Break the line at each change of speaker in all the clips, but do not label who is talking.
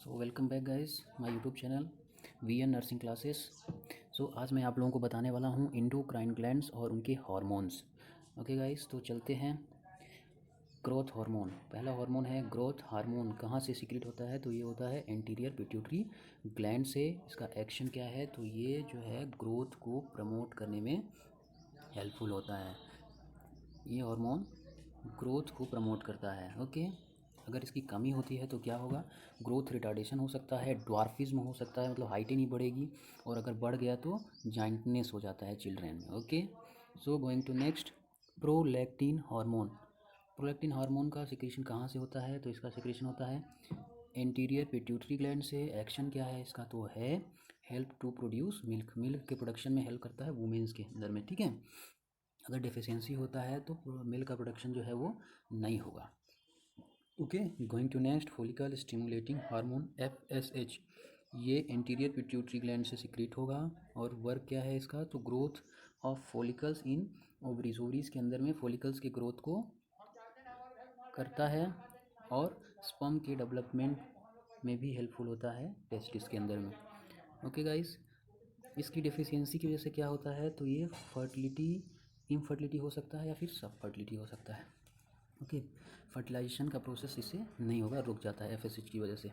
So welcome back guys my YouTube channel VN nursing classes. So आज मैं आप लोगों को बताने वाला हूँ एंडोक्राइन ग्लैंड्स और उनके हार्मोन्स। ओके गाइस, तो चलते हैं। ग्रोथ हार्मोन, पहला हार्मोन है ग्रोथ हार्मोन। कहाँ से सीक्रेट होता है? तो ये होता है एंटीरियर पिट्यूटरी ग्लैंड से। इसका एक्शन क्या है? तो ये जो है ग्रोथ को प्रमोट करने में हेल्पफुल होता है। ये हार्मोन ग्रोथ को प्रमोट करता है। ओके, अगर इसकी कमी होती है तो क्या होगा? ग्रोथ रिटार्डेशन हो सकता है, ड्वार्फिज्म हो सकता है, मतलब हाइट ही नहीं बढ़ेगी, और अगर बढ़ गया तो जाइंटनेस हो जाता है चिल्ड्रेन में। Okay, so going to next, prolactin hormone. Prolactin hormone का सिक्रेशन कहाँ से होता है? तो इसका सिक्रेशन होता है एंटीरियर पिट्यूटरी ग्लैंड से। एक्शन क्या है इसका? तो है help to produce milk. Milk के प्रोडक्शन में हेल्प करता है वुमेन्स के अंदर में। ठीक है, अगर डेफिशिएंसी होता है तो मिल्क का प्रोडक्शन जो है वो नहीं होगा। Okay, going to next, follicle stimulating hormone FSH। ये एंटीरियर पिट्यूटरी ग्लैंड से सिक्रेट होगा और वर्क क्या है इसका? तो growth of follicles in ovaries. Ovaries के अंदर में फॉलिकल्स के ग्रोथ को करता है और स्पर्म के डेवलपमेंट में भी हेल्पफुल होता है टेस्टिस के अंदर में। ओके गाइस, इसकी डेफिशिएंसी की वजह से क्या होता है? तो ये फर्टिलिटी, इनफर्टिलिटी हो सकता है या फिर सब फर्टिलिटी हो सकता है। ओके, फर्टिलाइजेशन का प्रोसेस इससे नहीं होगा, रुक जाता है FSH की वजह से।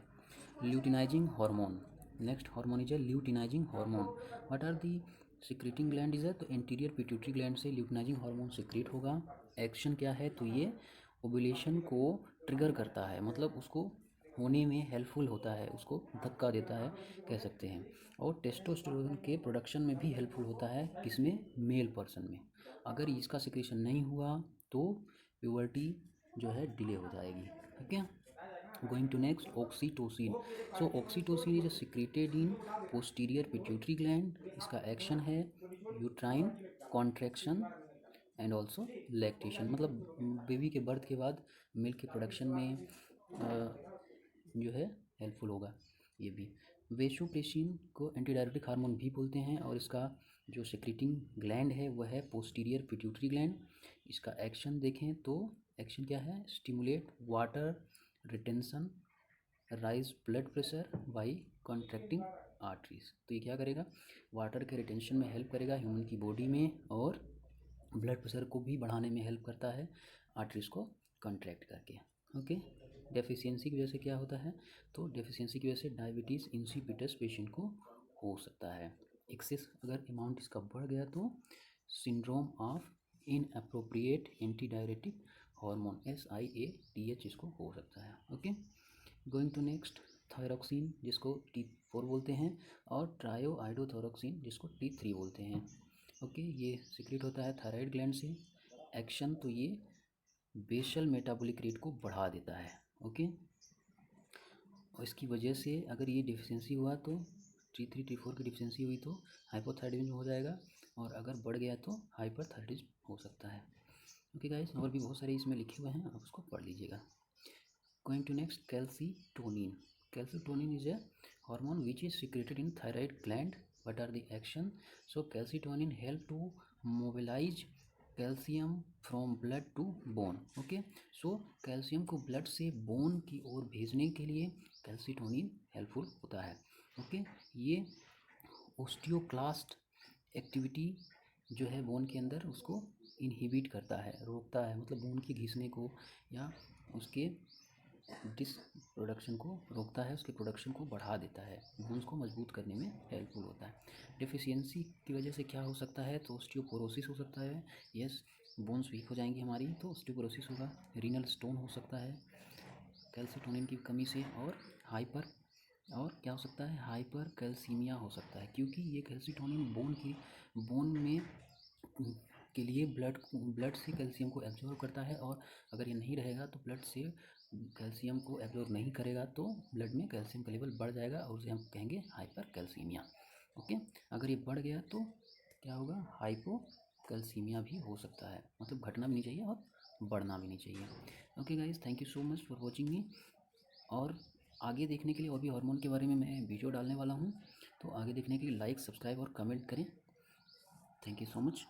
Luteinizing hormone, next hormone is a luteinizing hormone. What are the secreting gland is है? तो एंटीरियर पिट्यूटरी ग्लैंड से ल्यूटिनाइजिंग हार्मोन सिक्रेट होगा। एक्शन क्या है? तो ये ओव्यूलेशन को ट्रिगर करता है, मतलब उसको होने में हेल्पफुल होता है, उसको धक्का देता है कह सकते हैं। और टेस्टोस्टेरोन के प्रोडक्शन में भी हेल्पफुल होता है, किसमें? मेल पर्सन में। अगर इसका सिक्रेशन नहीं हुआ तो प्यूबर्टी जो है डिले हो जाएगी। ठीक है, going to next, oxytocin. So oxytocin is secreted in posterior pituitary gland. इसका एक्शन है uterine contraction and also lactation, मतलब बेबी के बर्थ के बाद मिल्क के प्रोडक्शन में जो है हेल्पफुल होगा ये भी। वेसोप्रेसिन को एंटीडायरेटिक हार्मोन भी बोलते हैं और इसका जो सिक्रेटिंग ग्लैंड है वह है पोस्टीरियर पिट्यूटरी ग्लैंड। इसका एक्शन देखें तो एक्शन क्या है? Stimulate water retention, rise blood pressure by contracting arteries. तो ये क्या करेगा? वाटर के रिटेंशन में हेल्प करेगा ह्यूमन की बॉडी में, और ब्लड प्रेशर को भी बढ़ाने में हेल्प करता है आर्टरीज को कॉन्ट्रैक्ट करके। ओके, डेफिशिएंसी की वजह से क्या होता है? तो डेफिशिएंसी की वजह से डायबिटीज़ इंसिपिटस पेशेंट को हो सकता है। एक्सेस अगर अमाउंट इसका बढ़ गया तो syndrome of inappropriate anti diuretic hormone SIADH इसको हो सकता है। Okay, going to next, thyroxine जिसको T4 बोलते हैं और ट्रायोआइडोथोरोक्सिन जिसको T3 बोलते हैं। ओके, ये सीक्रेट होता है थायराइड ग्लैंड से। एक्शन तो ये बेसल मेटाबॉलिक रेट को बढ़ा देता है। ओके, और इसकी वजह से अगर ये डिफिशियंसी हुआ तो T3 T4 की डिफिशियंसी हुई तो हाइपोथायराइडिज्म हो जाएगा, और अगर बढ़ गया तो हाइपरथायराइडिज्म हो सकता है। ओके गाइस, और भी बहुत सारे इसमें लिखे हुए हैं, आप उसको पढ़ लीजिएगा। Going to next, calcitonin. Calcitonin is a hormone which is secreted in thyroid gland. What are the action? So calcitonin help to mobilize calcium from blood to bone. Okay, so calcium को blood से bone की ओर भेजने के लिए calcitonin helpful होता है। Okay, ये ओस्टियोक्लास्ट एक्टिविटी जो है बोन के अंदर उसको इनहिबिट करता है, रोकता है, मतलब बोन के घिसने को या उसके डिस प्रोडक्शन को रोकता है, उसके प्रोडक्शन को बढ़ा देता है, बोन्स को मजबूत करने में हेल्पफुल होता है। डेफिशिएंसी की वजह से क्या हो सकता है? तो ऑस्टियोपोरोसिस हो सकता है। यस, बोन्स वीक हो जाएंगी हमारी तो ऑस्टियोपोरोसिस होगा। रीनल स्टोन हो सकता है कैल्सीटोनिन की कमी से, और क्या हो सकता है? हाइपर कैल्सीमिया हो सकता है, क्योंकि ये कैल्सीटोनिन बोन में के लिए ब्लड से कैल्शियम को एब्जॉर्व करता है, और अगर ये नहीं रहेगा तो ब्लड से कैल्शियम को एब्जॉर्व नहीं करेगा तो ब्लड में कैल्शियम का लेवल बढ़ जाएगा और उसे हम कहेंगे हाइपर कैल्सीमिया। ओके, अगर ये बढ़ गया तो क्या होगा? हाइपो कैल्सीमिया भी हो सकता है, मतलब घटना भी नहीं चाहिए और बढ़ना भी नहीं चाहिए। Okay guys, thank you so much for watching मी। और आगे देखने के लिए और भी हार्मोन के बारे में मैं वीडियो डालने वाला हूँ, तो आगे देखने के लिए लाइक, सब्सक्राइब और कमेंट करें। Thank you so much.